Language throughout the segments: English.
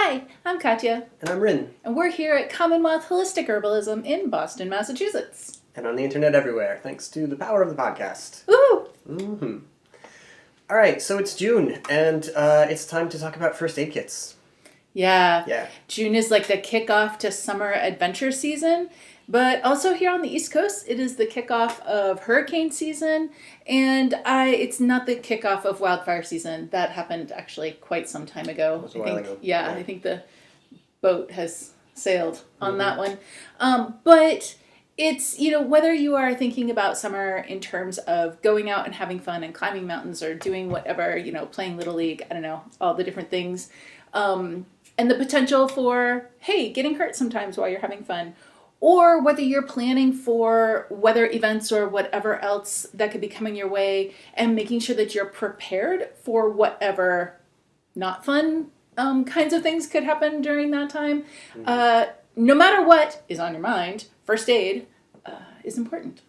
Hi, I'm Katya. And I'm Rin. And we're here at Commonwealth Holistic Herbalism in Boston, Massachusetts. And on the internet everywhere, thanks to the power of the podcast. Woo! Mm-hmm. All right, so it's June, and it's time to talk about first aid kits. Yeah. June is like the kickoff to summer adventure season. But also here on the East Coast, it is the kickoff of hurricane season. And it's not the kickoff of wildfire season. That happened actually quite some time ago. It was a while ago. Yeah, I think the boat has sailed on that one. But it's, whether you are thinking about summer in terms of going out and having fun and climbing mountains or doing whatever, playing Little League, I don't know, all the different things. And the potential for, hey, getting hurt sometimes while you're having fun. Or whether you're planning for weather events or whatever else that could be coming your way and making sure that you're prepared for whatever not fun kinds of things could happen during that time. No matter what is on your mind, first aid is important.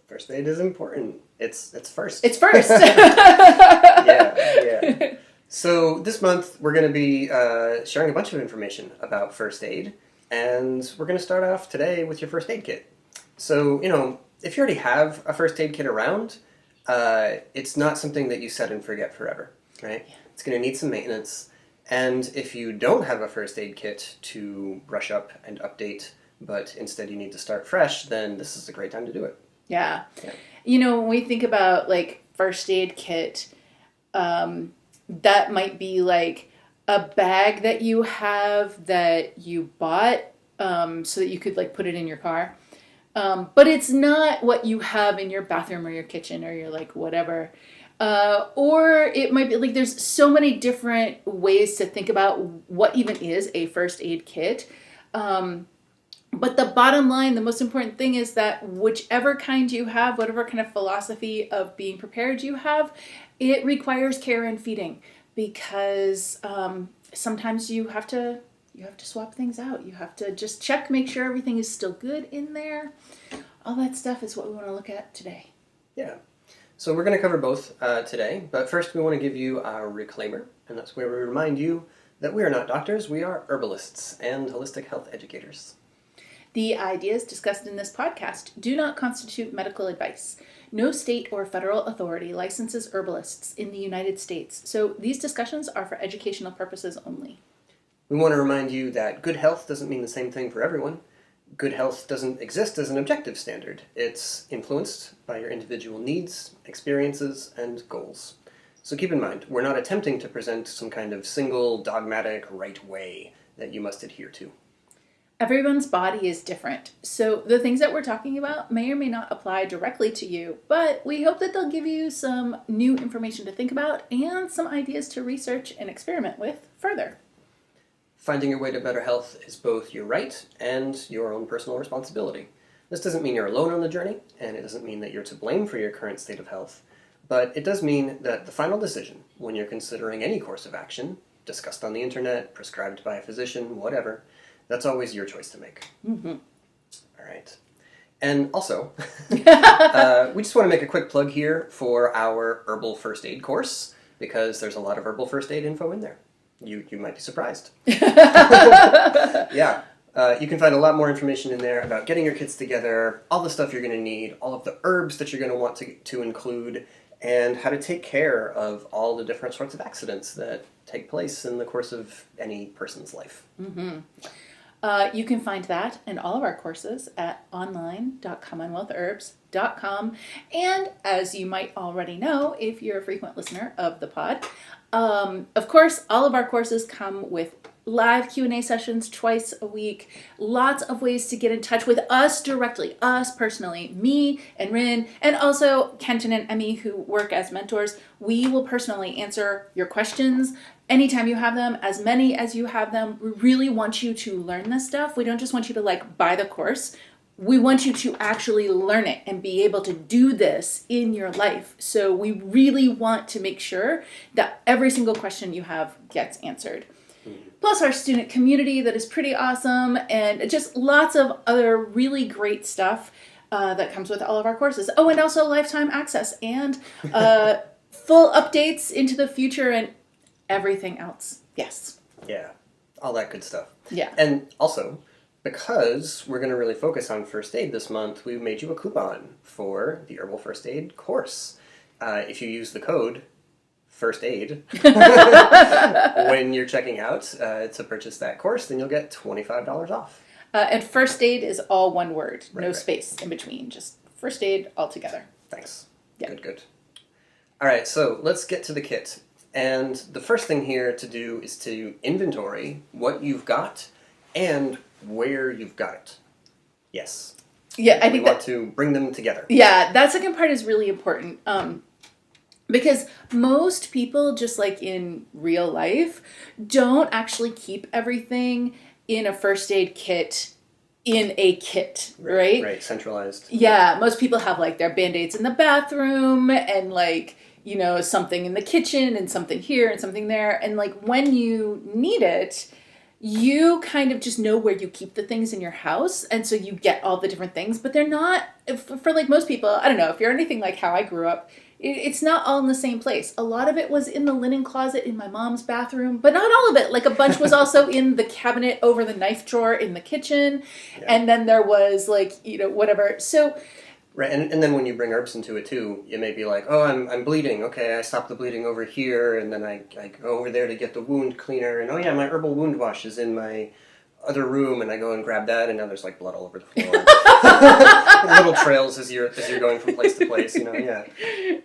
First aid is important. It's first. It's first. Yeah. So this month we're going to be sharing a bunch of information about first aid. And we're going to start off today with your first aid kit. So, if you already have a first aid kit around, it's not something that you set and forget forever, right? Yeah. It's going to need some maintenance. And if you don't have a first aid kit to brush up and update, but instead you need to start fresh, then this is a great time to do it. Yeah. When we think about, first aid kit, that might be, a bag that you have that you bought so that you could put it in your car. But it's not what you have in your bathroom or your kitchen or your whatever. Or it might be there's so many different ways to think about what even is a first aid kit. But the bottom line, the most important thing is that whichever kind you have, whatever kind of philosophy of being prepared you have, it requires care and feeding. Because sometimes you have to swap things out. You have to just check, make sure everything is still good in there. All that stuff is what we want to look at today. Yeah. So we're going to cover both today. But first we want to give you our reclaimer. And that's where we remind you that we are not doctors. We are herbalists and holistic health educators. The ideas discussed in this podcast do not constitute medical advice. No state or federal authority licenses herbalists in the United States, so these discussions are for educational purposes only. We want to remind you that good health doesn't mean the same thing for everyone. Good health doesn't exist as an objective standard. It's influenced by your individual needs, experiences, and goals. So keep in mind, we're not attempting to present some kind of single, dogmatic, right way that you must adhere to. Everyone's body is different, so the things that we're talking about may or may not apply directly to you, but we hope that they'll give you some new information to think about and some ideas to research and experiment with further. Finding your way to better health is both your right and your own personal responsibility. This doesn't mean you're alone on the journey, and it doesn't mean that you're to blame for your current state of health, but it does mean that the final decision, when you're considering any course of action, discussed on the internet, prescribed by a physician, whatever, that's always your choice to make. Mm-hmm. All right. And also, we just want to make a quick plug here for our Herbal First Aid course, because there's a lot of Herbal First Aid info in there. You might be surprised. Yeah. You can find a lot more information in there about getting your kits together, all the stuff you're going to need, all of the herbs that you're going to want to include, and how to take care of all the different sorts of accidents that take place in the course of any person's life. Mm-hmm. You can find that and all of our courses at online.commonwealthherbs.com. And as you might already know, if you're a frequent listener of the pod, of course, all of our courses come with live Q&A sessions twice a week, lots of ways to get in touch with us directly, us personally, me and Rin, and also Kenton and Emmy who work as mentors. We will personally answer your questions anytime you have them, as many as you have them. We really want you to learn this stuff. We don't just want you to buy the course. We want you to actually learn it and be able to do this in your life. So we really want to make sure that every single question you have gets answered. Plus our student community that is pretty awesome, and just lots of other really great stuff that comes with all of our courses. Oh, and also lifetime access and full updates into the future and everything else. Yes. Yeah. all that good stuff. Yeah. And also, because we're going to really focus on first aid this month, we made you a coupon for the Herbal First Aid course. If you use the code First Aid when you're checking out to purchase that course, then you'll get $25 off. And first aid is all one word, Right, no right. space in between, just first aid all together. Thanks. Yeah. Good. All right, so let's get to the kit. And the first thing here to do is to inventory what you've got and where you've got it. Yes. Yeah, I think we want to bring them together. Yeah, that second part is really important. Because most people, just like in real life, don't actually keep everything in a first aid kit in a kit, right? Right, centralized. Yeah, most people have like their Band-Aids in the bathroom and like, you know, something in the kitchen and something here and something there. And like when you need it, you kind of just know where you keep the things in your house. And so you get all the different things, but they're not, for like most people, I don't know, if you're anything like how I grew up, it's not all in the same place. A lot of it was in the linen closet in my mom's bathroom, but not all of it. Like a bunch was also in the cabinet over the knife drawer in the kitchen. Yeah. And then there was like, you know, whatever. So... Right, and then when you bring herbs into it too, you may be like, oh, I'm bleeding. Okay, I stop the bleeding over here, and then I go over there to get the wound cleaner, and oh yeah, my herbal wound wash is in my other room, and I go and grab that, and now there's like blood all over the floor. Little trails as you're going from place to place, you know, yeah.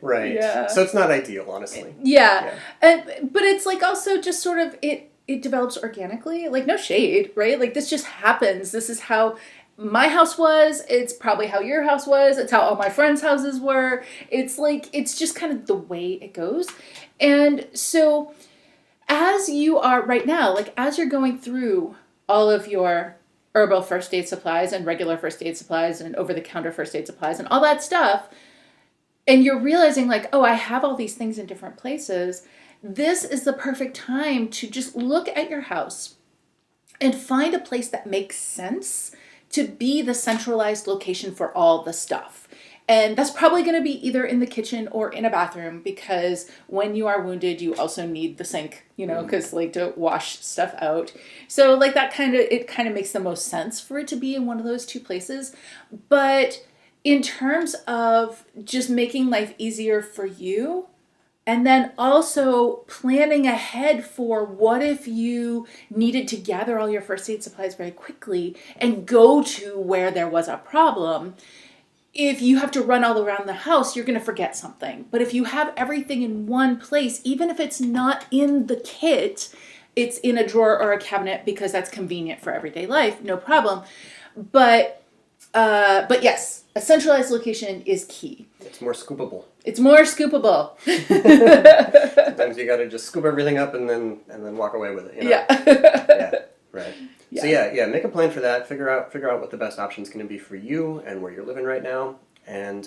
Right. Yeah. So it's not ideal, honestly. Yeah. But it's like also just sort of, it develops organically, like no shade, right? Like this just happens. This is how my house was, it's probably how your house was, it's how all my friends' houses were. It's like, it's just kind of the way it goes. And so as you are right now, like as you're going through all of your herbal first aid supplies and regular first aid supplies and over-the-counter first aid supplies and all that stuff, and you're realizing like, oh, I have all these things in different places, this is the perfect time to just look at your house and find a place that makes sense to be the centralized location for all the stuff. And that's probably going to be either in the kitchen or in a bathroom, because when you are wounded, you also need the sink, you know, because like to wash stuff out. So like that it kind of makes the most sense for it to be in one of those two places. But in terms of just making life easier for you, and then also planning ahead for what if you needed to gather all your first aid supplies very quickly and go to where there was a problem. If you have to run all around the house, you're going to forget something. But if you have everything in one place, even if it's not in the kit, it's in a drawer or a cabinet because that's convenient for everyday life, no problem. But yes, a centralized location is key. It's more scoopable. It's more scoopable. Sometimes you got to just scoop everything up and then walk away with it. You know? Yeah. Yeah. Right. Yeah. So yeah, make a plan for that. Figure out what the best option is going to be for you and where you're living right now, and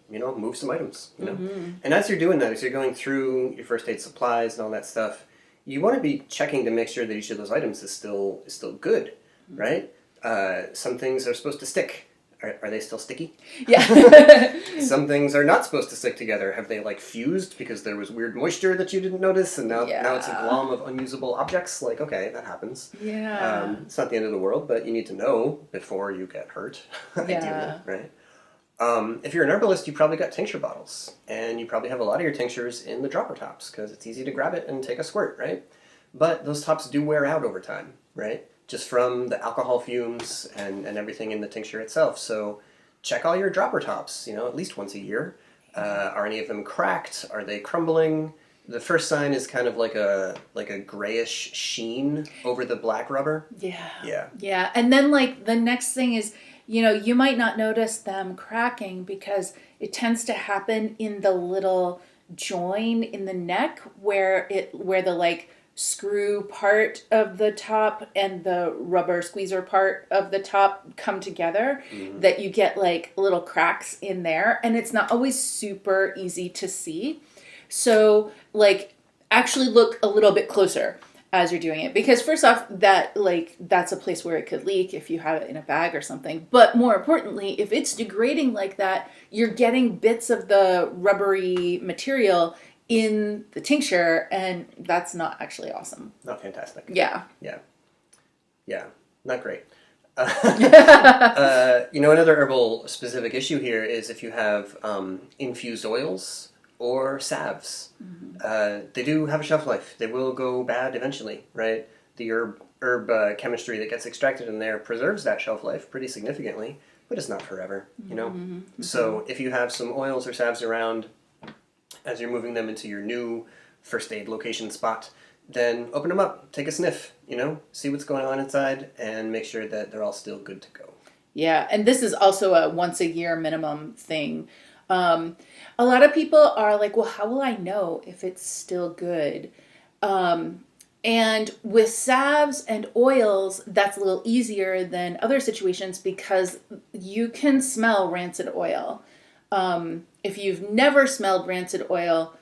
move some items. You know, and as you're doing that, as you're going through your first aid supplies and all that stuff, you want to be checking to make sure that each of those items is still good, right? Some things are supposed to stick. Are they still sticky? Yeah. Some things are not supposed to stick together. Have they like fused because there was weird moisture that you didn't notice, and now it's a glom of unusable objects? Like, okay, that happens. Yeah. It's not the end of the world, but you need to know before you get hurt. Ideally, right? If you're an herbalist, you probably got tincture bottles, and you probably have a lot of your tinctures in the dropper tops because it's easy to grab it and take a squirt, right? But those tops do wear out over time, right? Just from the alcohol fumes and everything in the tincture itself. So check all your dropper tops, at least once a year. Are any of them cracked? Are they crumbling? The first sign is kind of like a grayish sheen over the black rubber. Yeah. Yeah. Yeah. And then like the next thing is, you might not notice them cracking because it tends to happen in the little join in the neck where the like screw part of the top and the rubber squeezer part of the top come together, that you get like little cracks in there, and it's not always super easy to see. So like actually look a little bit closer as you're doing it, because first off, that's a place where it could leak if you have it in a bag or something. But more importantly, if it's degrading like that, you're getting bits of the rubbery material in the tincture, and that's not actually awesome. Not fantastic. Yeah. Yeah. Yeah, not great. Another herbal specific issue here is if you have infused oils or salves. They do have a shelf life. They will go bad eventually, right? The herb chemistry that gets extracted in there preserves that shelf life pretty significantly, but it's not forever, you know? So if you have some oils or salves around as you're moving them into your new first aid location spot, then open them up, take a sniff, see what's going on inside, and make sure that they're all still good to go. Yeah, and this is also a once a year minimum thing. A lot of people are like, well, how will I know if it's still good? And with salves and oils, that's a little easier than other situations because you can smell rancid oil. If you've never smelled rancid oil,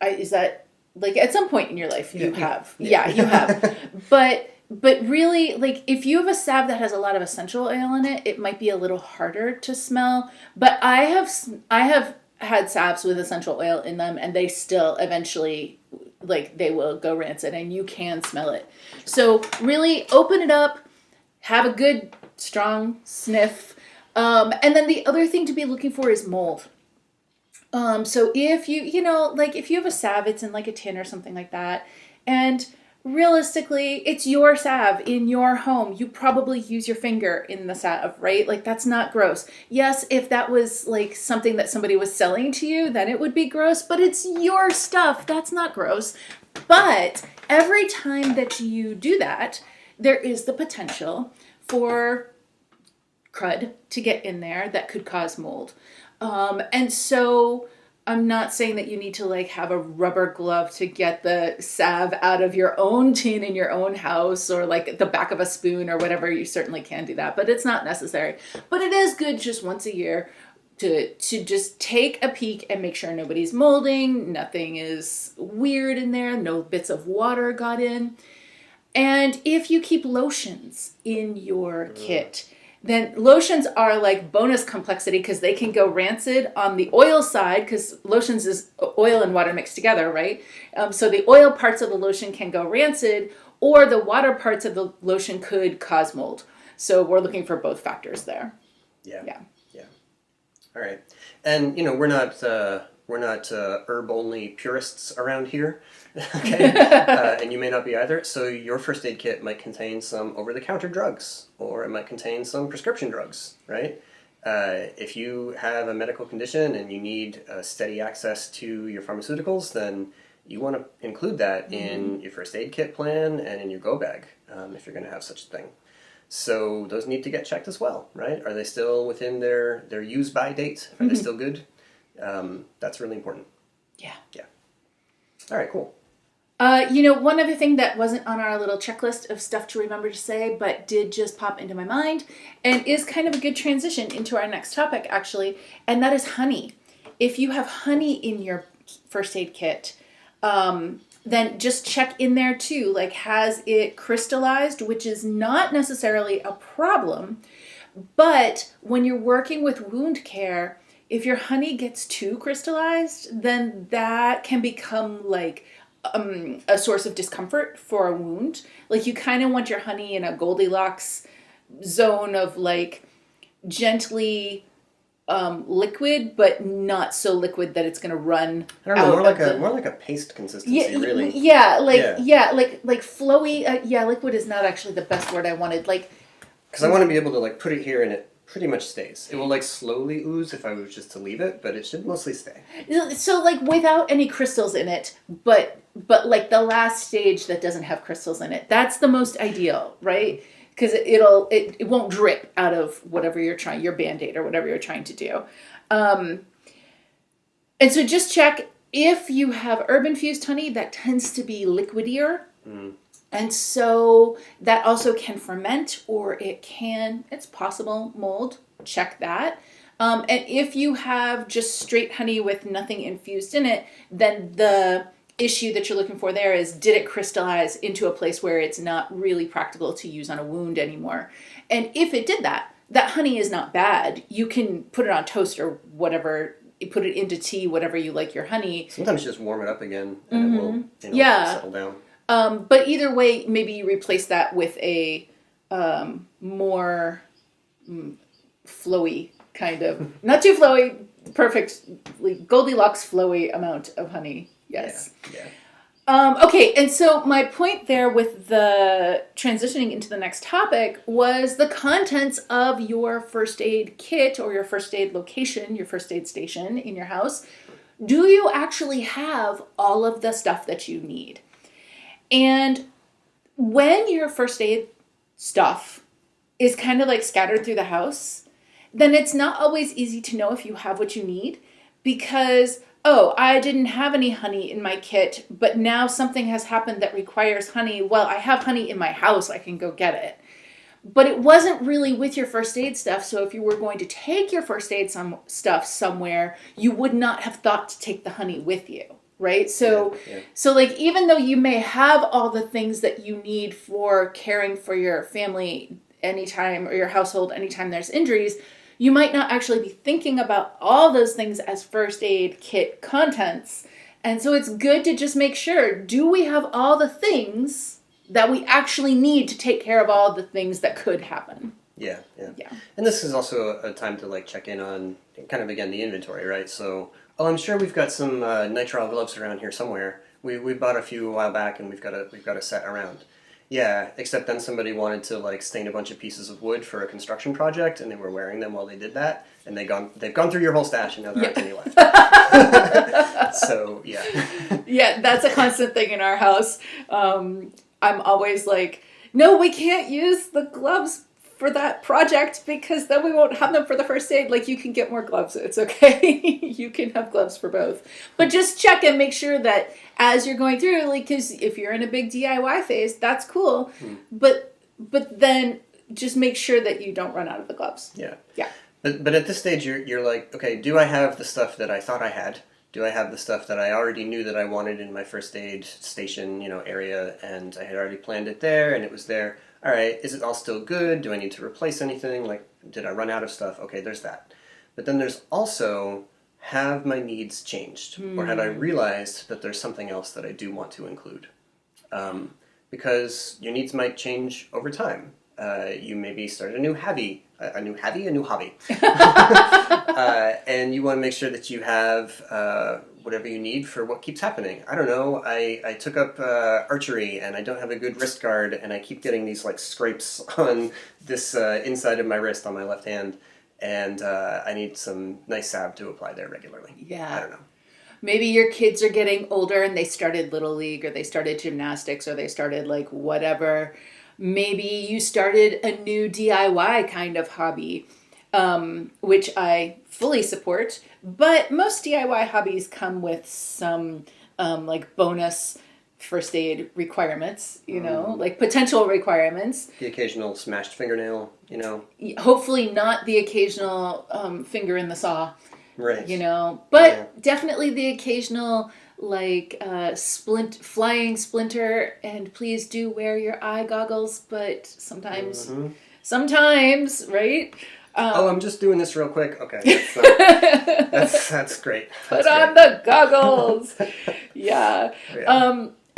is that like at some point in your life you have? Yeah, you have. But really, like if you have a salve that has a lot of essential oil in it, it might be a little harder to smell. But I have had salves with essential oil in them, and they still eventually, like, they will go rancid, and you can smell it. So really open it up, have a good strong sniff, and then the other thing to be looking for is mold. So if if you have a salve, it's in like a tin or something like that, and realistically, it's your salve in your home. You probably use your finger in the salve, right? Like, that's not gross. Yes, if that was like something that somebody was selling to you, then it would be gross, but it's your stuff. That's not gross. But every time that you do that, there is the potential for crud to get in there that could cause mold. And so I'm not saying that you need to like have a rubber glove to get the salve out of your own tin in your own house or like the back of a spoon or whatever. You certainly can do that, but it's not necessary. But it is good just once a year to just take a peek and make sure nobody's molding, nothing is weird in there, no bits of water got in. And if you keep lotions in your kit, then lotions are like bonus complexity because they can go rancid on the oil side because lotions is oil and water mixed together, right? So the oil parts of the lotion can go rancid, or the water parts of the lotion could cause mold. So we're looking for both factors there. Yeah. All right. And, we're not herb only purists around here. Okay. And you may not be either. So your first aid kit might contain some over-the-counter drugs, or it might contain some prescription drugs, right? If you have a medical condition and you need steady access to your pharmaceuticals, then you want to include that in your first aid kit plan and in your go bag, if you're going to have such a thing. So those need to get checked as well, right? Are they still within their use by date? Are they still good? That's really important. Yeah. All right, cool. One other thing that wasn't on our little checklist of stuff to remember to say, but did just pop into my mind and is kind of a good transition into our next topic, actually, and that is honey. If you have honey in your first aid kit, then just check in there too. Like, has it crystallized, which is not necessarily a problem, but when you're working with wound care, if your honey gets too crystallized, then that can become like a source of discomfort for a wound. Like, you kind of want your honey in a Goldilocks zone of like gently liquid, but not so liquid that it's going to run. I don't know, more like a paste consistency, really. Yeah, like flowy. Liquid is not actually the best word I wanted. Like, because I want to be able to like put it here and it pretty much stays. It will like slowly ooze if I was just to leave it, but it should mostly stay. So like without any crystals in it, but like the last stage that doesn't have crystals in it, that's the most ideal, right? Because it won't drip out of whatever you're trying, your Band-Aid or whatever you're trying to do. And so just check if you have herb-infused honey, that tends to be liquidier. And so that also can ferment, or it's possible mold. Check that. And if you have just straight honey with nothing infused in it, then the issue that you're looking for there is, did it crystallize into a place where it's not really practical to use on a wound anymore? And if it did that honey is not bad. You can put it on toast or whatever, put it into tea, whatever you like your honey. Sometimes just warm it up again and it will settle down. But either way, maybe you replace that with a more flowy kind of, not too flowy, perfectly Goldilocks flowy amount of honey. Yes. Yeah. Okay, and so my point there with the transitioning into the next topic was the contents of your first aid kit or your first aid location, your first aid station in your house. Do you actually have all of the stuff that you need? And when your first aid stuff is kind of like scattered through the house, then it's not always easy to know if you have what you need because, oh, I didn't have any honey in my kit, but now something has happened that requires honey. Well, I have honey in my house, I can go get it. But it wasn't really with your first aid stuff, so if you were going to take your first aid stuff somewhere, you would not have thought to take the honey with you, right? So, so like even though you may have all the things that you need for caring for your family anytime or your household anytime there's injuries, you might not actually be thinking about all those things as first aid kit contents. And so it's good to just make sure, do we have all the things that we actually need to take care of all the things that could happen? Yeah. And this is also a time to like check in on kind of again the inventory, right? So, I'm sure we've got some nitrile gloves around here somewhere. We bought a few a while back, and we've got a set around. Yeah, except then somebody wanted to like stain a bunch of pieces of wood for a construction project, and they were wearing them while they did that, and they've gone through your whole stash, and now there aren't any left. So yeah. Yeah, that's a constant thing in our house. I'm always like, no, we can't use the gloves for that project because then we won't have them for the first aid. Like, you can get more gloves. It's okay. You can have gloves for both. But just check and make sure that as you're going through, like, because if you're in a big DIY phase, that's cool. But then just make sure that you don't run out of the gloves. Yeah. Yeah. But at this stage, you're like, okay, do I have the stuff that I thought I had? Do I have the stuff that I already knew that I wanted in my first aid station, area, and I had already planned it there, and it was there? All right, is it all still good? Do I need to replace anything? Like, did I run out of stuff? Okay, there's that. But then there's also, have my needs changed? Or have I realized that there's something else that I do want to include? Because your needs might change over time. You maybe start a new hobby. And you want to make sure that you have whatever you need for what keeps happening. I don't know, I took up archery and I don't have a good wrist guard and I keep getting these like scrapes on this inside of my wrist on my left hand, and I need some nice salve to apply there regularly. Yeah. I don't know. Maybe your kids are getting older and they started Little League or they started gymnastics or they started like whatever. Maybe you started a new DIY kind of hobby, which I fully support. But most DIY hobbies come with some like bonus first aid requirements, like potential requirements. The occasional smashed fingernail, Hopefully not the occasional finger in the saw. Right. But definitely the occasional like flying splinter, and please do wear your eye goggles, but sometimes, right? I'm just doing this real quick. Okay, that's great. Put on the goggles. Yeah.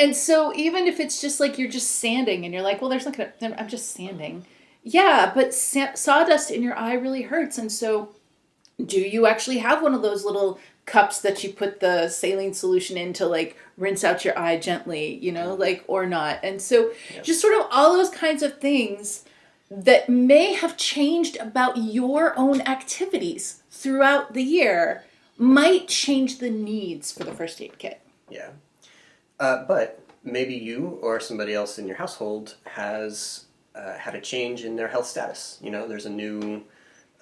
And so even if it's just like you're just sanding and you're like, well, I'm just sanding. Yeah, but sawdust in your eye really hurts. And so do you actually have one of those little cups that you put the saline solution in to like rinse out your eye gently, or not? And so just sort of all those kinds of things that may have changed about your own activities throughout the year might change the needs for the first aid kit. Yeah. But maybe you or somebody else in your household has had a change in their health status. There's a new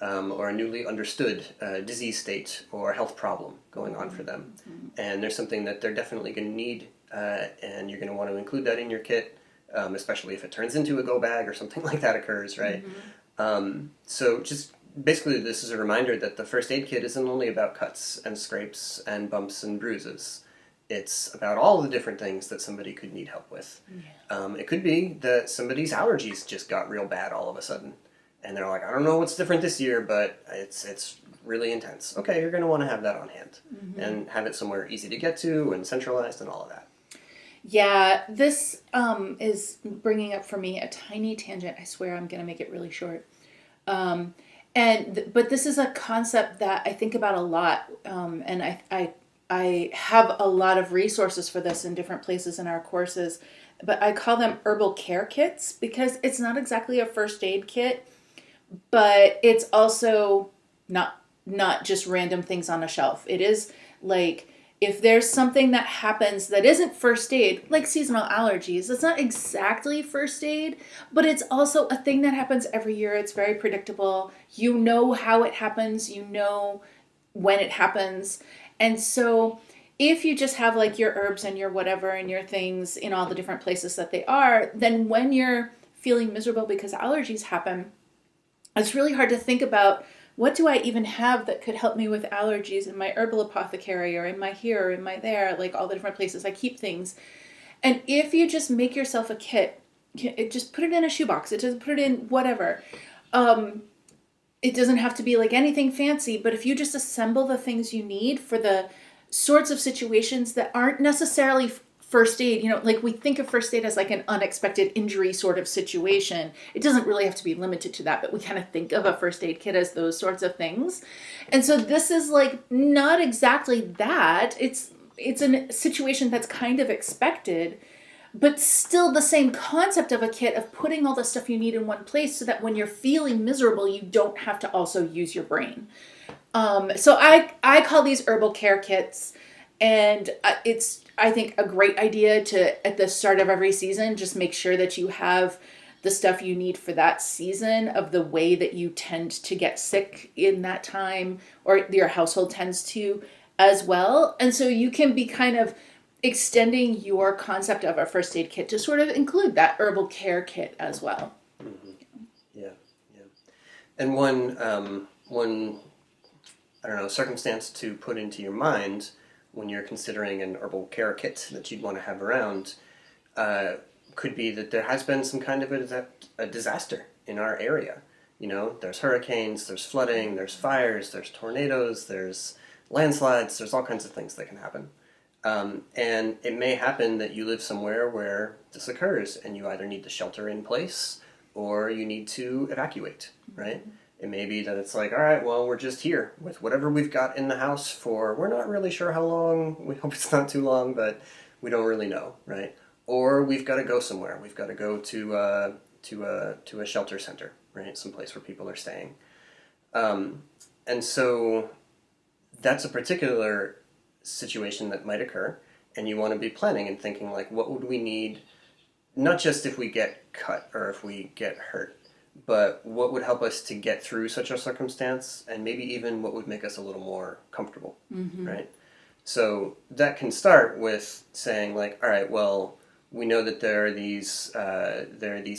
or a newly understood disease state or health problem going on for them. And there's something that they're definitely going to need, and you're going to want to include that in your kit, especially if it turns into a go bag or something like that occurs, right? So just basically this is a reminder that the first aid kit isn't only about cuts and scrapes and bumps and bruises. It's about all the different things that somebody could need help with. It could be that somebody's allergies just got real bad all of a sudden. And they're like, I don't know what's different this year, but it's really intense. Okay, you're going to want to have that on hand and have it somewhere easy to get to and centralized and all of that. Yeah, this is bringing up for me a tiny tangent. I swear I'm going to make it really short. Um, but this is a concept that I think about a lot, and I have a lot of resources for this in different places in our courses. But I call them herbal care kits because it's not exactly a first aid kit, but it's also not just random things on a shelf. It is like if there's something that happens that isn't first aid, like seasonal allergies, it's not exactly first aid, but it's also a thing that happens every year. It's very predictable. You know how it happens, you know when it happens. And so if you just have like your herbs and your whatever and your things in all the different places that they are, then when you're feeling miserable because allergies happen, it's really hard to think about what do I even have that could help me with allergies in my herbal apothecary or in my here or in my there, like all the different places I keep things. And if you just make yourself a kit, just put it in a shoebox, it just put it in whatever. It doesn't have to be like anything fancy, but if you just assemble the things you need for the sorts of situations that aren't necessarily first aid, like we think of first aid as like an unexpected injury sort of situation. It doesn't really have to be limited to that, but we kind of think of a first aid kit as those sorts of things. And so this is like not exactly that. It's a situation that's kind of expected, but still the same concept of a kit of putting all the stuff you need in one place so that when you're feeling miserable, you don't have to also use your brain. So I call these herbal care kits, and it's, I think, a great idea to, at the start of every season, just make sure that you have the stuff you need for that season of the way that you tend to get sick in that time, or your household tends to as well. And so you can be kind of extending your concept of a first aid kit to sort of include that herbal care kit as well. Mm-hmm. Yeah, yeah. And one I don't know, circumstance to put into your mind when you're considering an herbal care kit that you'd want to have around could be that there has been some kind of a disaster in our area. There's hurricanes, there's flooding, there's fires, there's tornadoes, there's landslides, there's all kinds of things that can happen. And it may happen that you live somewhere where this occurs and you either need to shelter in place or you need to evacuate, right? It may be that it's like, all right, well, we're just here with whatever we've got in the house for, we're not really sure how long, we hope it's not too long, but we don't really know, right? Or we've got to go somewhere. We've got to go to a shelter center, right? Someplace where people are staying. And so that's a particular situation that might occur, and you want to be planning and thinking like, what would we need, not just if we get cut or if we get hurt, but what would help us to get through such a circumstance, and maybe even what would make us a little more comfortable, right? So that can start with saying like, all right, well, we know that there are these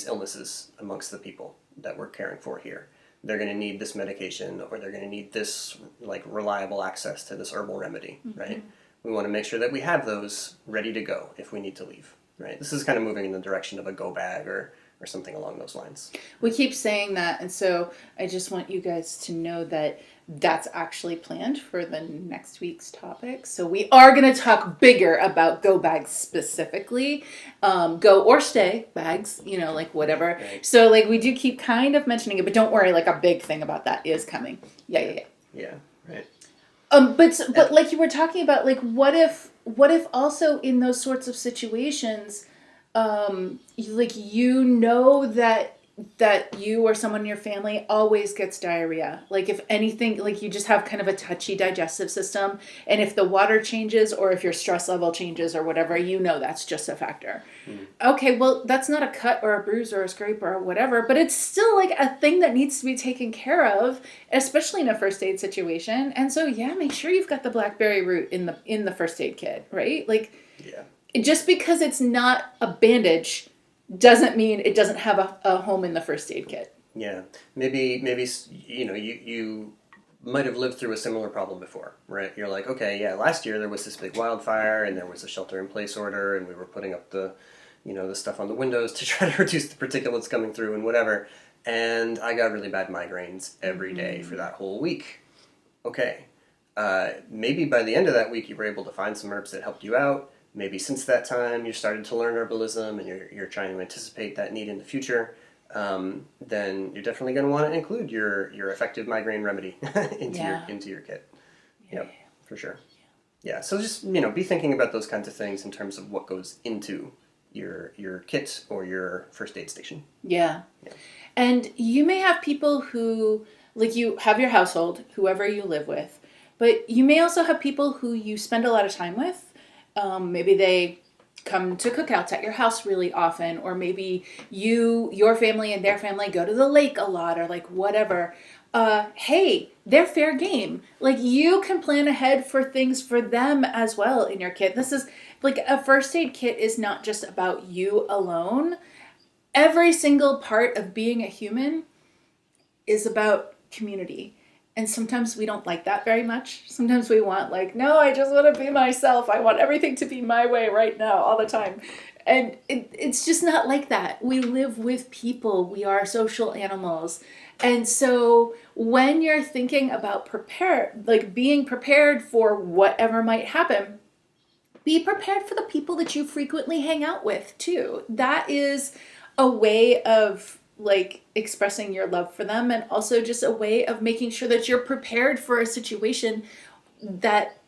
illnesses amongst the people that we're caring for here. They're going to need this medication, or they're going to need this like reliable access to this herbal remedy, right? We want to make sure that we have those ready to go if we need to leave, right? This is kind of moving in the direction of a go bag or something along those lines. We keep saying that, and so I just want you guys to know that that's actually planned for the next week's topic. So we are going to talk bigger about go bags specifically, go or stay bags, like whatever. Right. So like we do keep kind of mentioning it, but don't worry, like a big thing about that is coming. Yeah. Yeah, right. But like you were talking about, like what if also in those sorts of situations, like that you or someone in your family always gets diarrhea. Like if anything, like you just have kind of a touchy digestive system, and if the water changes or if your stress level changes or whatever, that's just a factor. Okay, well, that's not a cut or a bruise or a scrape or whatever, but it's still like a thing that needs to be taken care of, especially in a first aid situation. And so make sure you've got the blackberry root in the first aid kit, right? Like, just because it's not a bandage doesn't mean it doesn't have a home in the first aid kit. Yeah, maybe you might have lived through a similar problem before, right? You're like, okay, yeah, last year there was this big wildfire and there was a shelter-in-place order and we were putting up the stuff on the windows to try to reduce the particulates coming through and whatever, and I got really bad migraines every day for that whole week. Okay, maybe by the end of that week you were able to find some herbs that helped you out. maybe since that time you started to learn herbalism and you're trying to anticipate that need in the future, then you're definitely going to want to include your effective migraine remedy into your kit. Yep, for sure. Yeah, so just be thinking about those kinds of things in terms of what goes into your kit or your first aid station. Yeah. And you may have people who, like, you have your household, whoever you live with, but you may also have people who you spend a lot of time with. Maybe they come to cookouts at your house really often, or maybe your family and their family go to the lake a lot, or like whatever. Hey, they're fair game. Like, you can plan ahead for things for them as well in your kit. This is like, a first aid kit is not just about you alone. Every single part of being a human is about community. And sometimes we don't like that very much. Sometimes we want, like, no, I just want to be myself. I want everything to be my way right now, all the time. And it's just not like that. We live with people. We are social animals. And so when you're thinking about being prepared for whatever might happen, be prepared for the people that you frequently hang out with too. That is a way of like expressing your love for them, and also just a way of making sure that you're prepared for a situation that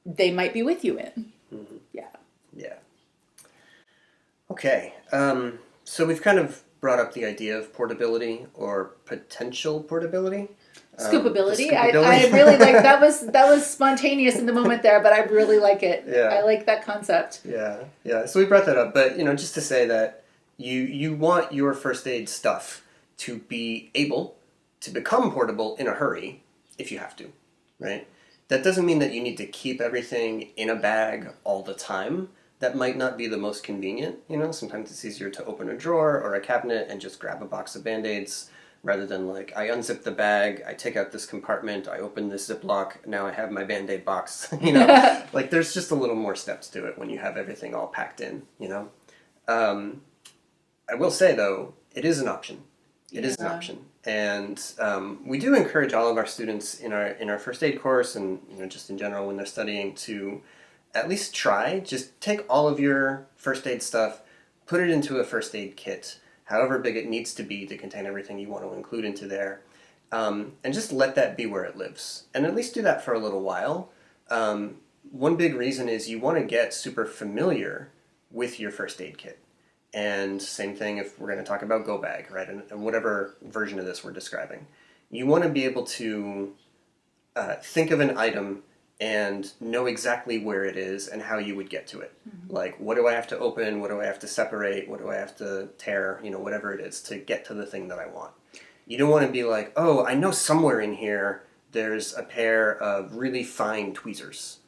they might be with you in. Mm-hmm. Yeah. Okay. So we've kind of brought up the idea of portability or potential portability. Scoopability. I really like that. Was spontaneous in the moment there, but I really like it. Yeah. I like that concept. Yeah. So we brought that up, but just to say that you want your first aid stuff to be able to become portable in a hurry if you have to, right? That doesn't mean that you need to keep everything in a bag all the time. That might not be the most convenient. Sometimes it's easier to open a drawer or a cabinet and just grab a box of Band-Aids rather than like, I unzip the bag, I take out this compartment, I open this Ziploc, now I have my Band-Aid box. Like, there's just a little more steps to it when you have everything all packed in. I will say, though, it is an option. It is an option. And we do encourage all of our students in our first aid course and just in general when they're studying to at least just take all of your first aid stuff, put it into a first aid kit, however big it needs to be to contain everything you want to include into there, and just let that be where it lives. And at least do that for a little while. One big reason is you want to get super familiar with your first aid kit. And same thing if we're going to talk about Go Bag, right? And whatever version of this we're describing. You want to be able to think of an item and know exactly where it is and how you would get to it. Mm-hmm. Like, what do I have to open? What do I have to separate? What do I have to tear? Whatever it is to get to the thing that I want. You don't want to be like, oh, I know somewhere in here there's a pair of really fine tweezers.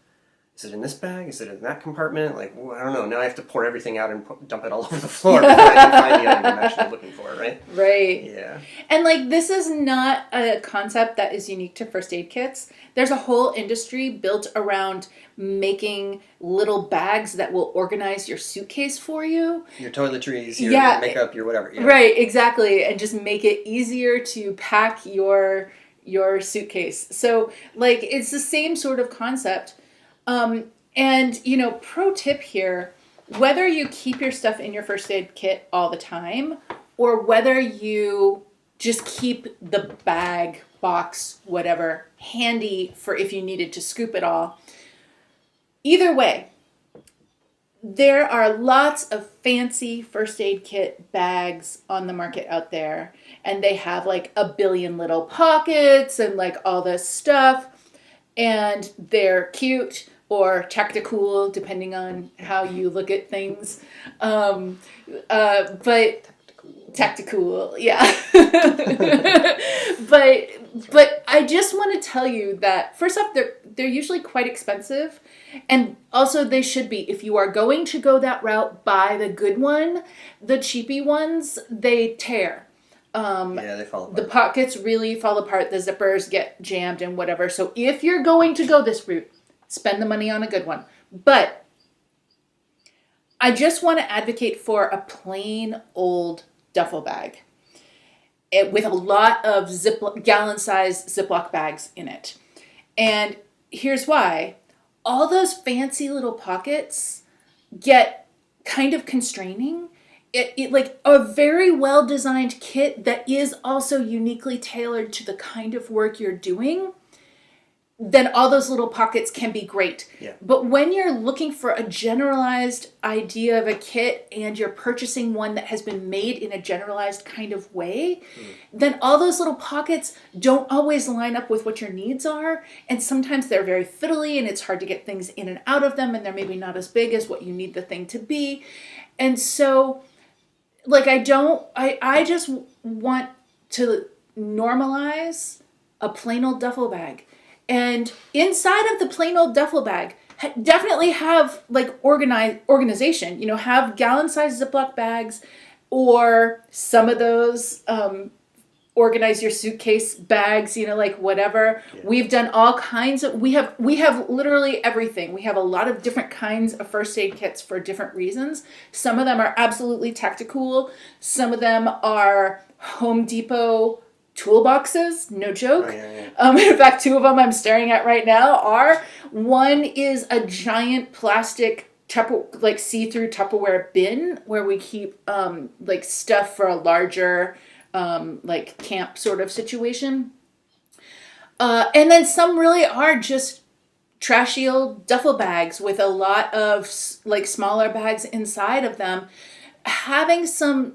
Is it in this bag? Is it in that compartment? Like, I don't know. Now I have to pour everything out and dump it all over the floor before I can find the item I'm actually looking for, right? Right. Yeah. And like, this is not a concept that is unique to first aid kits. There's a whole industry built around making little bags that will organize your suitcase for you. Your toiletries, your makeup, your whatever. Yeah. Right, exactly. And just make it easier to pack your suitcase. So like, it's the same sort of concept. And pro tip here, whether you keep your stuff in your first aid kit all the time, or whether you just keep the bag, box, whatever, handy for if you needed to scoop it all, either way, there are lots of fancy first aid kit bags on the market out there, and they have like a billion little pockets and like all this stuff, and they're cute or tactical, depending on how you look at things. But tactical, yeah. but I just want to tell you that first off, they're usually quite expensive, and also they should be. If you are going to go that route, buy the good one. The cheapy ones, they tear. They fall apart. The pockets really fall apart. The zippers get jammed and whatever. So if you're going to go this route, spend the money on a good one. But I just want to advocate for a plain old duffel bag with a lot of gallon-sized Ziploc bags in it. And here's why. All those fancy little pockets get kind of constraining, it like a very well designed kit that is also uniquely tailored to the kind of work you're doing, then all those little pockets can be great. Yeah. But when you're looking for a generalized idea of a kit and you're purchasing one that has been made in a generalized kind of way, then all those little pockets don't always line up with what your needs are. And sometimes they're very fiddly and it's hard to get things in and out of them, and they're maybe not as big as what you need the thing to be. And so, like, I just want to normalize a plain old duffel bag. And inside of the plain old duffel bag, definitely have like organization, have gallon-sized Ziploc bags, or some of those organize your suitcase bags, like whatever. Yeah. We've done all kinds of, we have literally everything. We have a lot of different kinds of first aid kits for different reasons. Some of them are absolutely tactical. Some of them are Home Depot toolboxes, no joke. Oh, yeah. In fact, 2 of them I'm staring at right now are, one is a giant plastic see-through Tupperware bin where we keep stuff for a larger camp sort of situation. And then some really are just trashy old duffel bags with a lot of smaller bags inside of them. Having some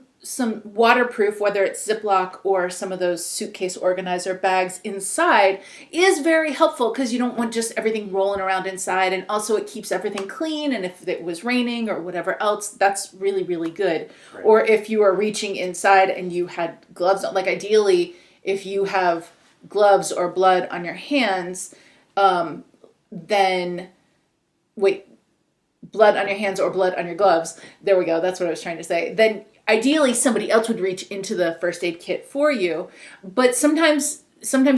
waterproof, whether it's Ziploc or some of those suitcase organizer bags inside, is very helpful because you don't want just everything rolling around inside, and also it keeps everything clean, and if it was raining or whatever else, that's really, really good. Right. Or if you are reaching inside and you had gloves on, ideally if you have gloves or blood on your hands, blood on your hands or blood on your gloves, there we go, that's what I was trying to say, then ideally somebody else would reach into the first aid kit for you. But sometimes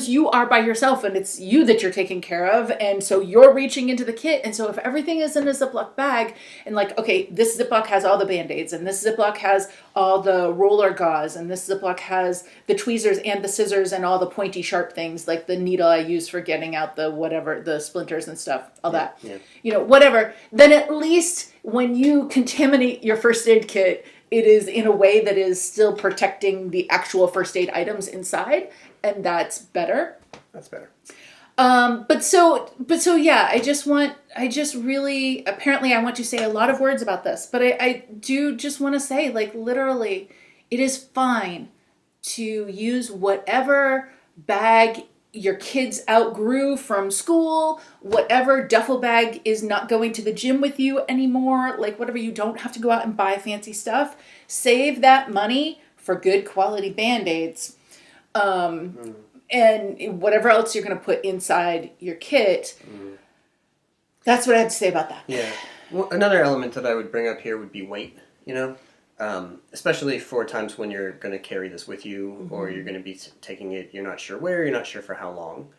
you are by yourself and it's you that you're taking care of, and so you're reaching into the kit. And so if everything is in a Ziploc bag, and okay, this Ziploc has all the Band-Aids, and this Ziploc has all the roller gauze, and this Ziploc has the tweezers and the scissors and all the pointy sharp things, like the needle I use for getting out the splinters and stuff, all that, whatever, then at least when you contaminate your first aid kit, it is in a way that is still protecting the actual first aid items inside, and that's better. That's better. But so yeah, apparently I want to say a lot of words about this, but I do just want to say, literally, it is fine to use whatever bag your kids outgrew from school, whatever duffel bag is not going to the gym with you anymore, whatever, you don't have to go out and buy fancy stuff. Save that money for good quality Band-Aids. And whatever else you're going to put inside your kit. That's what I have to say about that. Yeah. Well, another element that I would bring up here would be weight, especially for times when you're going to carry this with you, or you're going to be taking it, you're not sure where, you're not sure for how long.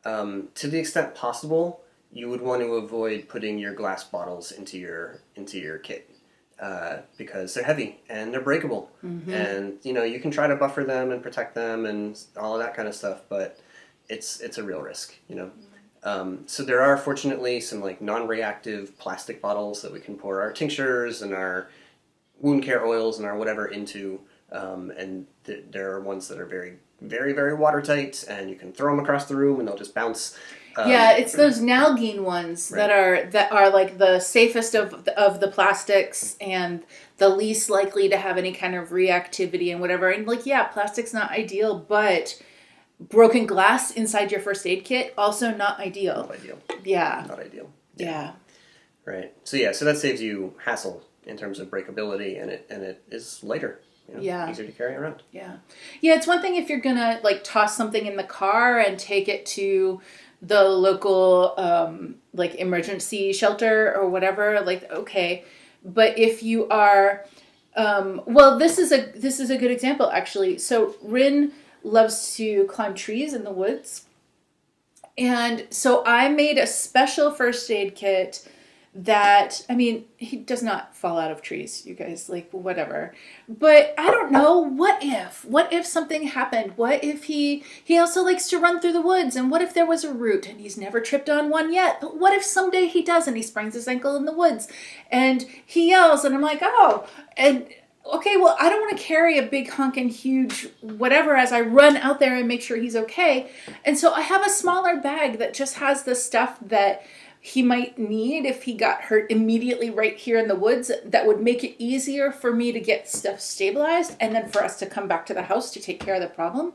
To the extent possible, you would want to avoid putting your glass bottles into your kit. Because they're heavy and they're breakable, and you can try to buffer them and protect them and all of that kind of stuff, but it's a real risk. So there are fortunately some non-reactive plastic bottles that we can pour our tinctures and our wound care oils and our whatever into, and there are ones that are very, very, very watertight, and you can throw them across the room and they'll just bounce. It's those Nalgene ones, right, that are the safest of the plastics and the least likely to have any kind of reactivity and whatever. And plastic's not ideal, but broken glass inside your first aid kit, also not ideal. Not ideal. Yeah. Not ideal. Yeah. Right. So that saves you hassle in terms of breakability, and it is lighter. Easier to carry around. Yeah. Yeah, it's one thing if you're gonna toss something in the car and take it to the local emergency shelter or whatever, okay. But if you are this is a good example, actually. So Rin loves to climb trees in the woods, and so I made a special first aid kit that, I mean, he does not fall out of trees, you guys, like, whatever. But I don't know, what if something happened? What if he also likes to run through the woods, and what if there was a root and he's never tripped on one yet? But what if someday he does and he sprains his ankle in the woods and he yells and I'm like, oh, and okay, well, I don't want to carry a big honking huge whatever as I run out there and make sure he's okay. And so I have a smaller bag that just has the stuff that he might need if he got hurt immediately right here in the woods, that would make it easier for me to get stuff stabilized and then for us to come back to the house to take care of the problem.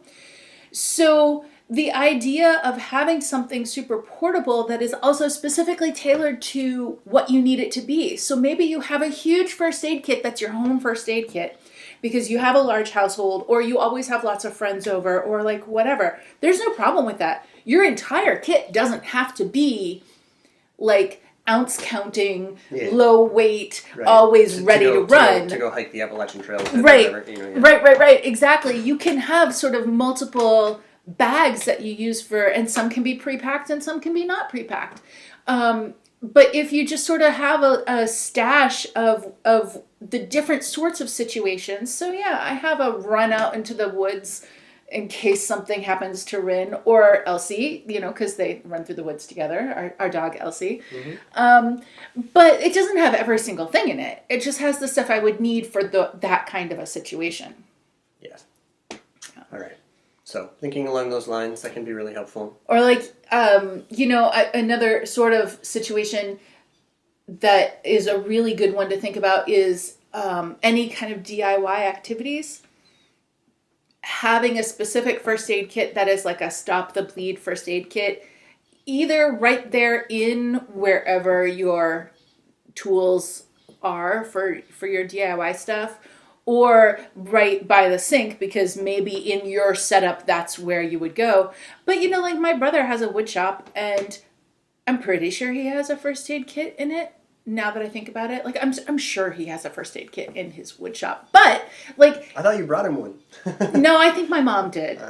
So the idea of having something super portable that is also specifically tailored to what you need it to be. So maybe you have a huge first aid kit that's your home first aid kit because you have a large household, or you always have lots of friends over, or like whatever. There's no problem with that. Your entire kit doesn't have to be like ounce counting, low weight, always ready to run. To go hike the Appalachian Trail. Right, right. Exactly. You can have sort of multiple bags that you use for, and some can be pre-packed and some can be not pre-packed. But if you just sort of have a stash of the different sorts of situations. So yeah, I have a run out into the woods in case something happens to Rin or Elsie, because they run through the woods together, our dog Elsie. But it doesn't have every single thing in it. It just has the stuff I would need for that kind of a situation. Yes. All right. So thinking along those lines, that can be really helpful. Or like, another sort of situation that is a really good one to think about is any kind of DIY activities. Having a specific first aid kit that is like a stop the bleed first aid kit, either right there in wherever your tools are for your DIY stuff, or right by the sink, because maybe in your setup that's where you would go. But like my brother has a wood shop, and I'm pretty sure he has a first aid kit in it. Now that I think about it, like I'm sure he has a first aid kit in his wood shop, but like I thought you brought him one. No, I think my mom did.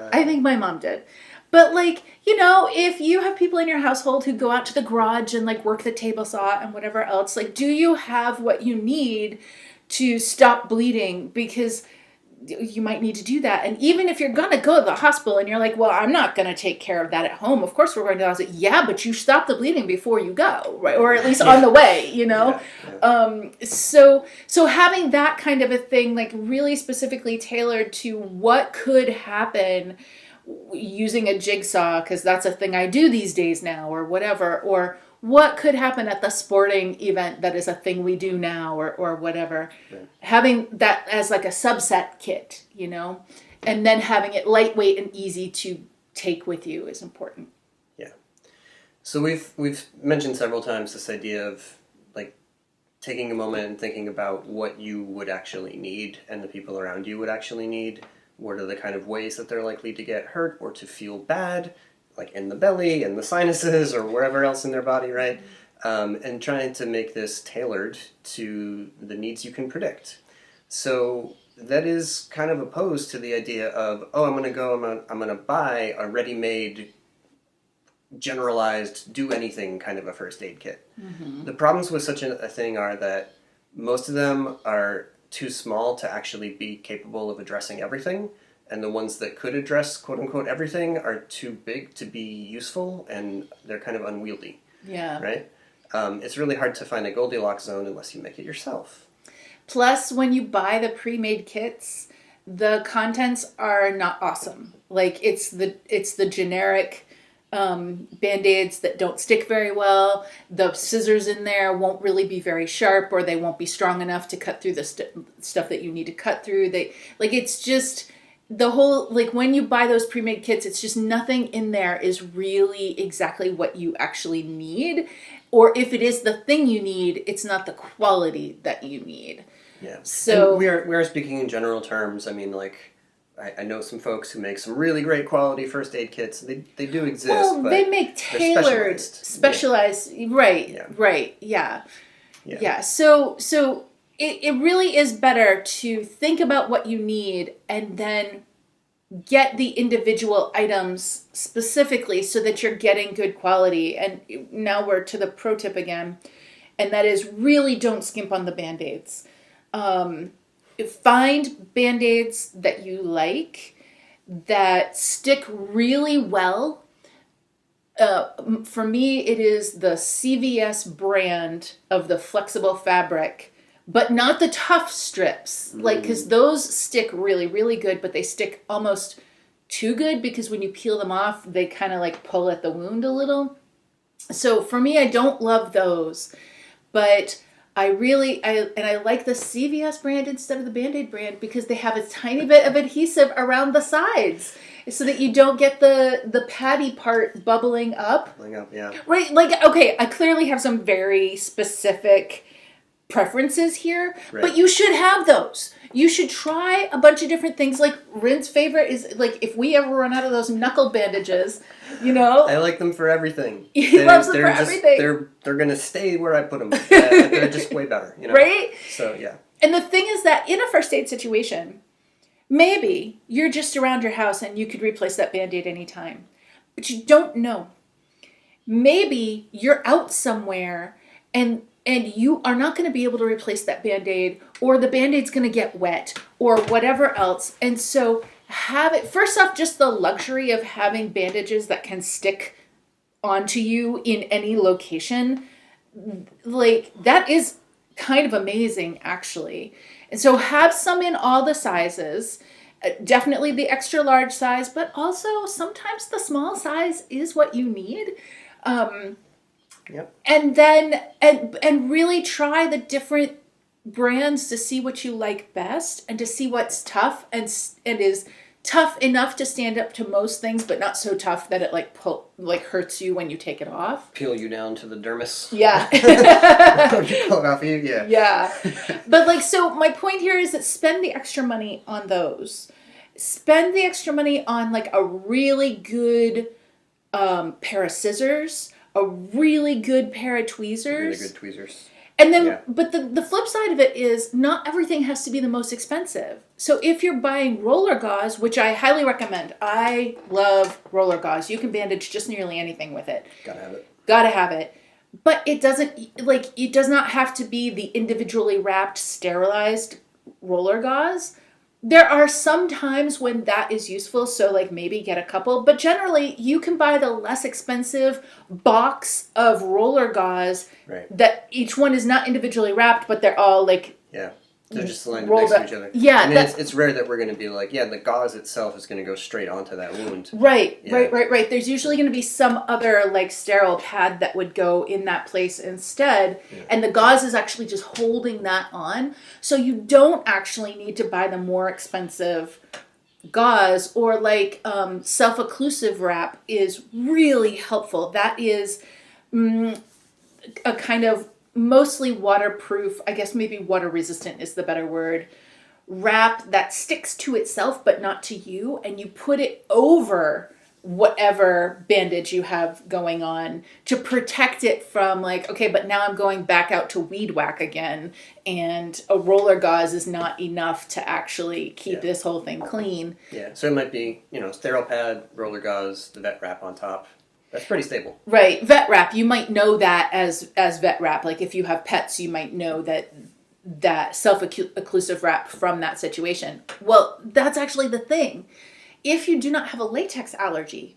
But like, if you have people in your household who go out to the garage and like work the table saw and whatever else, like, do you have what you need to stop bleeding? Because you might need to do that. And even if you're going to go to the hospital and you're like, well, I'm not going to take care of that at home. Of course we're going to the hospital. Yeah, but you stop the bleeding before you go, right? Or at least on the way, So having that kind of a thing, like really specifically tailored to what could happen using a jigsaw, because that's a thing I do these days now, or whatever, or what could happen at the sporting event that is a thing we do now, or whatever. Right. Having that as like a subset kit, and then having it lightweight and easy to take with you is important. Yeah. So we've mentioned several times this idea of like taking a moment and thinking about what you would actually need and the people around you would actually need. What are the kind of ways that they're likely to get hurt or to feel bad, like in the belly and the sinuses or wherever else in their body, right? And trying to make this tailored to the needs you can predict. So that is kind of opposed to the idea of, I'm going to buy a ready-made, generalized, do anything kind of a first aid kit. Mm-hmm. The problems with such a thing are that most of them are too small to actually be capable of addressing everything. And the ones that could address, quote-unquote, everything are too big to be useful, and they're kind of unwieldy. Yeah. Right? It's really hard to find a Goldilocks zone unless you make it yourself. Plus, when you buy the pre-made kits, the contents are not awesome. Like, it's the generic Band-Aids that don't stick very well. The scissors in there won't really be very sharp, or they won't be strong enough to cut through the stuff that you need to cut through. It's just... The whole, like, when you buy those pre-made kits, it's just nothing in there is really exactly what you actually need. Or if it is the thing you need, it's not the quality that you need. Yeah. So we are speaking in general terms. I mean, like, I know some folks who make some really great quality first aid kits. They do exist. Well, but they make tailored, specialized. Yeah. Right. Yeah. So it really is better to think about what you need and then get the individual items specifically so that you're getting good quality. And now we're to the pro tip again. and that is really don't skimp on the Band-Aids. Find Band-Aids that you like, that stick really well. For me, it is the CVS brand of the flexible fabric, but not the tough strips. Like, because those stick really, really good, but they stick almost too good because when you peel them off, they kind of like pull at the wound a little. So for me, I don't love those, but I like the CVS brand instead of the Band-Aid brand because they have a tiny bit of adhesive around the sides so that you don't get the patty part bubbling up. Yeah. Right, like, okay, I clearly have some very specific preferences here, Right. but you should have those. You should try a bunch of different things. Like, Rin's favorite is, like, if we ever run out of those knuckle bandages, you know? I like them for everything. He loves them for everything. They're going to stay where I put them. They're just way better, you know? Right? So, yeah. And the thing is that in a first aid situation, maybe you're just around your house and you could replace that Band-Aid anytime. But you don't know. Maybe you're out somewhere and you are not going to be able to replace that Band-Aid, or the Band-Aid's going to get wet, or whatever else. And so first off, just the luxury of having bandages that can stick onto you in any location, like, that is kind of amazing, actually. And so have some in all the sizes, definitely the extra large size, but also sometimes the small size is what you need. Yep. And then, and really try the different brands to see what you like best and to see what's tough and is tough enough to stand up to most things, but not so tough that it like hurts you when you take it off. Peel you down to the dermis. Yeah. Pull it off of you, yeah. Yeah. But like, so my point here is that spend the extra money on those. Spend the extra money on like a really good pair of scissors, a really good pair of tweezers. Really good tweezers. And then, Yeah. but the flip side of it is not everything has to be the most expensive. So if you're buying roller gauze, which I highly recommend, I love roller gauze. You can bandage just nearly anything with it. Gotta have it. But it does not have to be the individually wrapped, sterilized roller gauze. There are some times when that is useful, so like maybe get a couple, but generally you can buy the less expensive box of roller gauze that each one is not individually wrapped, but they're all like... Yeah, they're just lined up next to each other. Yeah. I mean, it's rare that we're going to be like, the gauze itself is going to go straight onto that wound. Right. There's usually going to be some other like sterile pad that would go in that place instead, and the gauze is actually just holding that on. So you don't actually need to buy the more expensive gauze, or like self-occlusive wrap is really helpful. That is a kind of mostly waterproof, I guess maybe water resistant is the better word, wrap that sticks to itself but not to you, and you put it over whatever bandage you have going on to protect it from like, okay, but now I'm going back out to weed whack again, and a roller gauze is not enough to actually keep this whole thing clean. Yeah, so it might be, sterile pad, roller gauze, the vet wrap on top. That's pretty stable. Right. Vet wrap, you might know that as vet wrap. Like if you have pets, you might know that self-occlusive wrap from that situation. Well, that's actually the thing. If you do not have a latex allergy,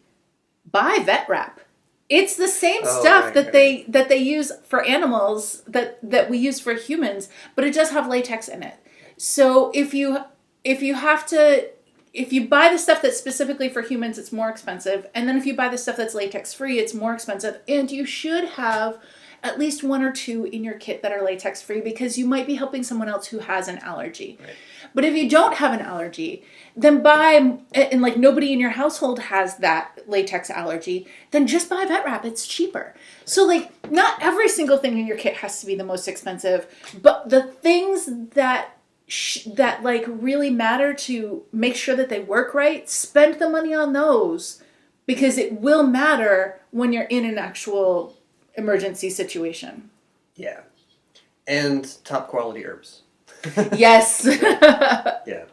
buy vet wrap. It's the same stuff that they use for animals that we use for humans, but it does have latex in it. So if you buy the stuff that's specifically for humans, it's more expensive. And then if you buy the stuff that's latex free, it's more expensive. And you should have at least one or two in your kit that are latex free, because you might be helping someone else who has an allergy. Right. But if you don't have an allergy, then buy, and like nobody in your household has that latex allergy, then just buy vet wrap. It's cheaper. So like not every single thing in your kit has to be the most expensive, but the things that like really matter to make sure that they work right, spend the money on those, because it will matter when you're in an actual emergency situation. Yeah. And top quality herbs. Yes. Yeah.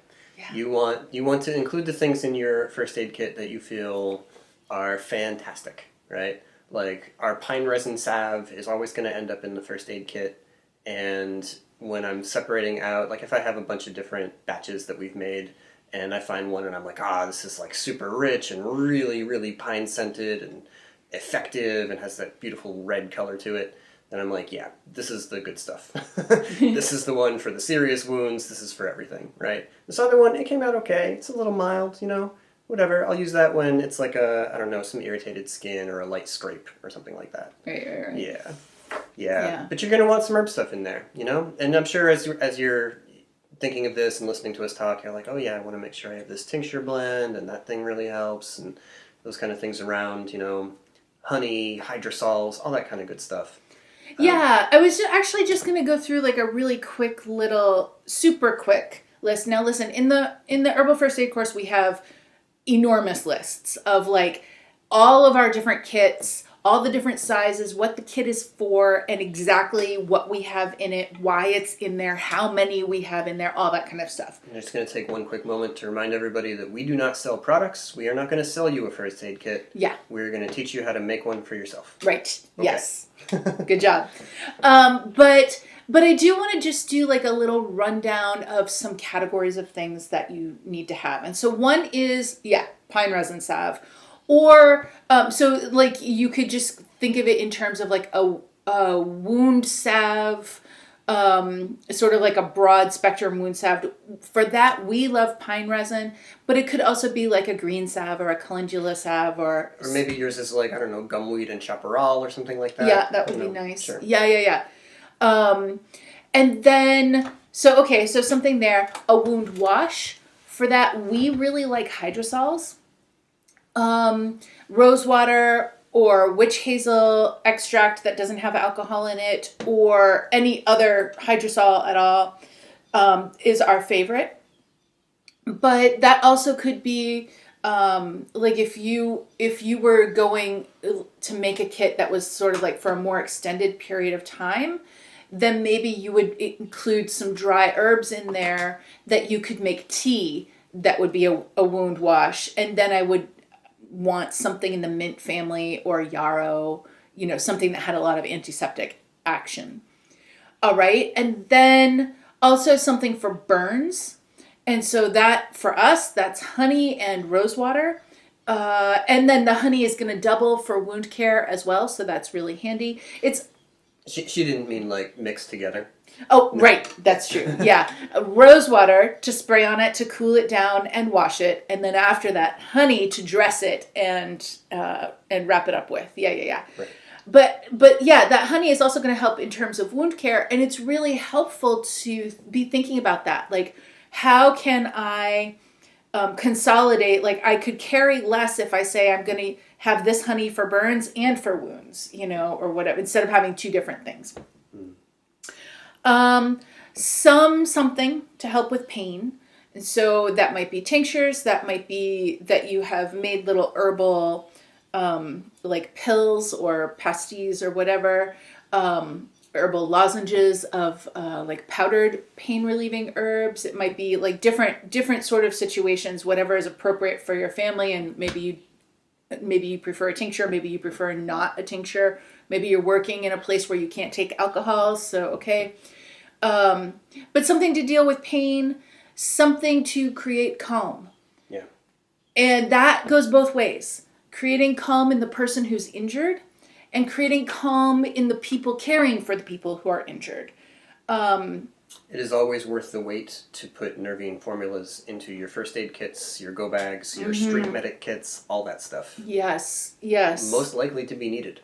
You want to include the things in your first aid kit that you feel are fantastic, right? Like our pine resin salve is always going to end up in the first aid kit. And when I'm separating out, like if I have a bunch of different batches that we've made and I find one and I'm like, this is like super rich and really, really pine scented and effective and has that beautiful red color to it, then I'm like, yeah, this is the good stuff. This is the one for the serious wounds. This is for everything, right? This other one, it came out okay. It's a little mild, whatever. I'll use that when it's like I don't know, some irritated skin or a light scrape or something like that. Right. Yeah. But you're going to want some herb stuff in there, And I'm sure as you're thinking of this and listening to us talk, you're like, oh yeah, I want to make sure I have this tincture blend and that thing really helps and those kind of things around, honey, hydrosols, all that kind of good stuff. Yeah, I was actually just going to go through like a really quick little, super quick list. Now listen, in the Herbal First Aid course, we have enormous lists of like all of our different kits, all the different sizes, what the kit is for, and exactly what we have in it, why it's in there, how many we have in there, all that kind of stuff. I'm just going to take one quick moment to remind everybody that we do not sell products. We are not going to sell you a first aid kit. Yeah. We're going to teach you how to make one for yourself. Right. Okay. Yes. Good job. But I do want to just do like a little rundown of some categories of things that you need to have. And so one is, pine resin salve. Or, so like you could just think of it in terms of like a wound salve, sort of like a broad spectrum wound salve. For that, we love pine resin, but it could also be like a green salve or a calendula salve or maybe yours is like, I don't know, gumweed and chaparral or something like that. Yeah, that would be nice. Sure. Yeah. And then, so something there, a wound wash. For that, we really like hydrosols. Rose water or witch hazel extract that doesn't have alcohol in it or any other hydrosol at all is our favorite. But that also could be like if you were going to make a kit that was sort of like for a more extended period of time, then maybe you would include some dry herbs in there that you could make tea that would be a wound wash. And then I would want something in the mint family or yarrow, something that had a lot of antiseptic action. All right. And then also something for burns. And so that for us, that's honey and rose water. And then the honey is going to double for wound care as well. So that's really handy. She didn't mean like mixed together. Oh, no. Right. That's true. Yeah. Rose water to spray on it to cool it down and wash it. And then after that, honey to dress it and wrap it up with. Yeah. Right. But yeah, that honey is also going to help in terms of wound care. And it's really helpful to be thinking about that. Like, how can I consolidate? Like, I could carry less if I say I'm going to have this honey for burns and for wounds, or whatever, instead of having two different things. Something to help with pain. And so that might be tinctures, that might be that you have made little herbal, like pills or pastilles or whatever, herbal lozenges of, like powdered pain relieving herbs. It might be like different sort of situations, whatever is appropriate for your family. And maybe you prefer a tincture, maybe you prefer not a tincture. Maybe you're working in a place where you can't take alcohol, so okay. But something to deal with pain, something to create calm. Yeah. And that goes both ways. Creating calm in the person who's injured and creating calm in the people caring for the people who are injured. It is always worth the wait to put nervine formulas into your first aid kits, your go bags, your street medic kits, all that stuff. Yes. Most likely to be needed.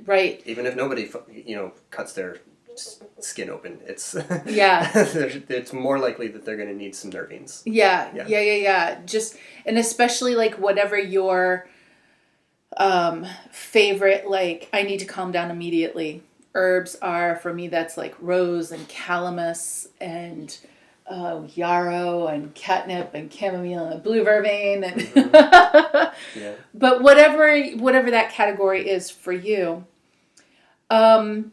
Right. Even if nobody, cuts their skin open, it's it's more likely that they're going to need some nervines. Yeah. Just, and especially like whatever your favorite, like I need to calm down immediately herbs are. For me, that's like rose and calamus and yarrow and catnip and chamomile and blue vervain and But whatever that category is for you. And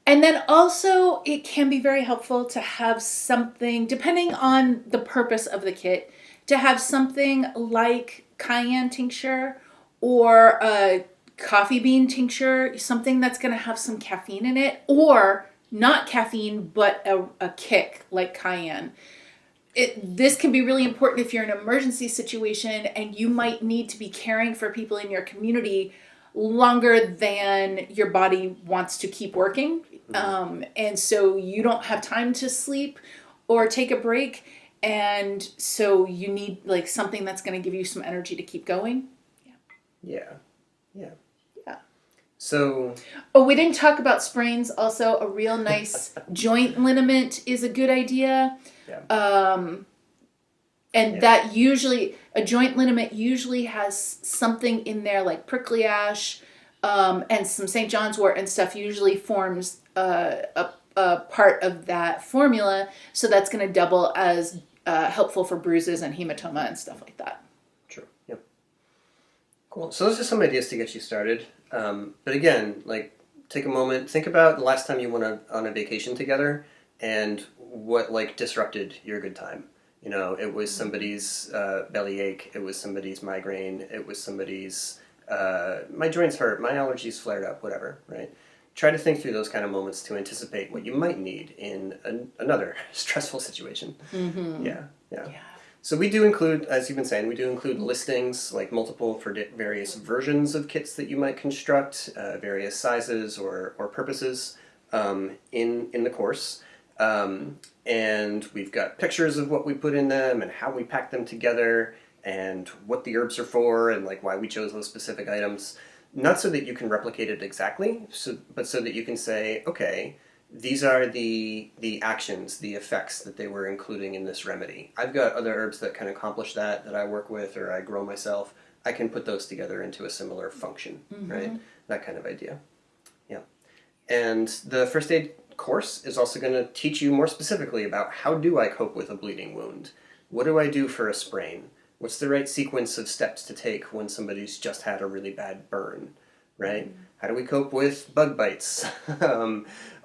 then also it can be very helpful to have something, depending on the purpose of the kit, to have something like cayenne tincture or coffee bean tincture, something that's going to have some caffeine in it, or not caffeine, but a kick like cayenne. This can be really important if you're in an emergency situation and you might need to be caring for people in your community longer than your body wants to keep working. And so you don't have time to sleep or take a break. And so you need like something that's going to give you some energy to keep going. Yeah. So, we didn't talk about sprains. Also, a real nice joint liniment is a good idea. Yeah. That usually, a joint liniment usually has something in there like prickly ash, and some St. John's wort and stuff usually forms a part of that formula. So that's going to double as helpful for bruises and hematoma and stuff like that. True. Yep. Cool. So those are some ideas to get you started. But again, like, take a moment, think about the last time you went on a vacation together and what like disrupted your good time. You know, it was somebody's bellyache, it was somebody's migraine, it was somebody's my joints hurt, my allergies flared up, whatever, right? Try to think through those kind of moments to anticipate what you might need in another stressful situation. Mm-hmm. Yeah. So we do include, as you've been saying, we do include listings, like multiple for various versions of kits that you might construct, various sizes or purposes in the course. And we've got pictures of what we put in them and how we pack them together and what the herbs are for and like why we chose those specific items. Not so that you can replicate it exactly, but so that you can say, okay, these are the actions, the effects that they were including in this remedy. I've got other herbs that can accomplish that I work with or I grow myself. I can put those together into a similar function, right? That kind of idea. Yeah. And the first aid course is also going to teach you more specifically about how do I cope with a bleeding wound? What do I do for a sprain? What's the right sequence of steps to take when somebody's just had a really bad burn, right? How do we cope with bug bites?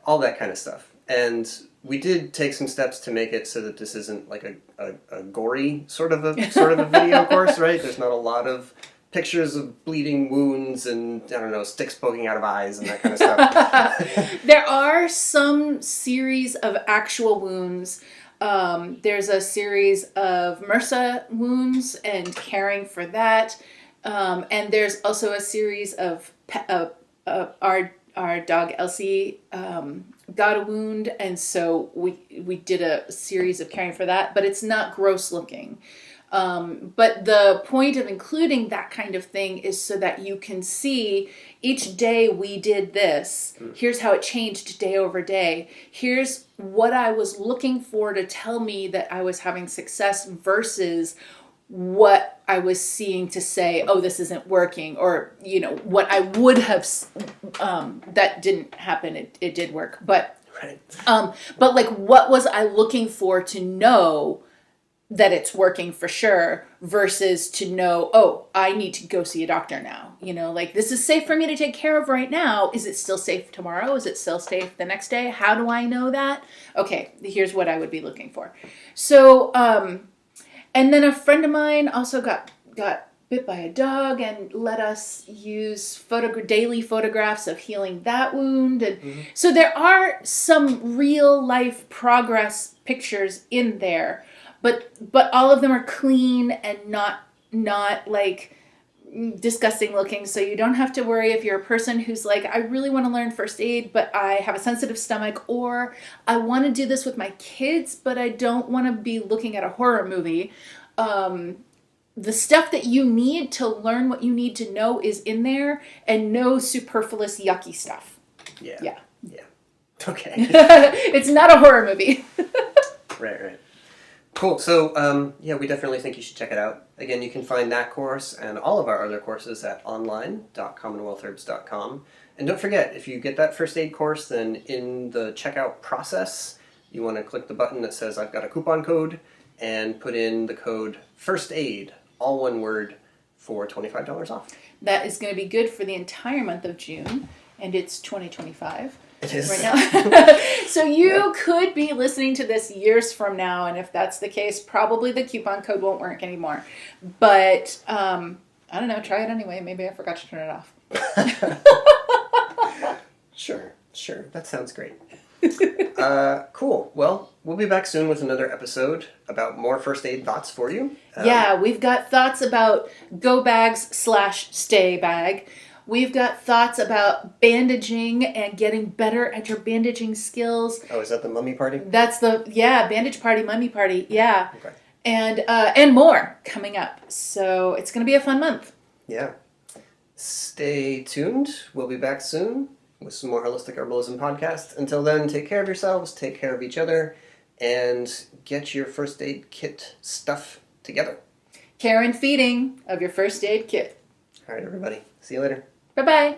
All that kind of stuff. And we did take some steps to make it so that this isn't like a gory sort of a video course, right? There's not a lot of pictures of bleeding wounds and, I don't know, sticks poking out of eyes and that kind of stuff. There are some series of actual wounds. There's a series of MRSA wounds and caring for that. And there's also a series of our dog Elsie got a wound, and so we did a series of caring for that, but it's not gross looking. But the point of including that kind of thing is so that you can see each day we did this. Here's how it changed day over day. Here's what I was looking for to tell me that I was having success versus what I was seeing to say, oh, this isn't working, or, you know, what I would have, that didn't happen. It did work. But, right. But like, what was I looking for to know that it's working for sure versus to know, oh, I need to go see a doctor now. You know, like, this is safe for me to take care of right now. Is it still safe tomorrow? Is it still safe the next day? How do I know that? Okay, here's what I would be looking for. So, and then a friend of mine also got bit by a dog and let us use daily photographs of healing that wound. And so there are some real life progress pictures in there, but all of them are clean and not like disgusting looking. So you don't have to worry if you're a person who's like, I really want to learn first aid, but I have a sensitive stomach, or I want to do this with my kids, but I don't want to be looking at a horror movie. The stuff that you need to learn what you need to know is in there, and no superfluous yucky stuff. Yeah. Okay. It's not a horror movie. Right. Cool. So, we definitely think you should check it out. Again, you can find that course and all of our other courses at online.commonwealthherbs.com. And don't forget, if you get that first aid course, then in the checkout process, you want to click the button that says I've got a coupon code and put in the code first aid, all one word, for $25 off. That is going to be good for the entire month of June, and it's 2025. It is. Right now. So you could be listening to this years from now, and if that's the case, probably the coupon code won't work anymore. But, I don't know, try it anyway. Maybe I forgot to turn it off. Sure. That sounds great. Cool. Well, we'll be back soon with another episode about more first aid thoughts for you. Yeah, we've got thoughts about go bags/stay bag. We've got thoughts about bandaging and getting better at your bandaging skills. Oh, is that the mummy party? That's bandage party, mummy party. Yeah. Okay. And more coming up. So it's going to be a fun month. Yeah. Stay tuned. We'll be back soon with some more Holistic Herbalism podcasts. Until then, take care of yourselves, take care of each other, and get your first aid kit stuff together. Care and feeding of your first aid kit. All right, everybody. See you later. Bye-bye.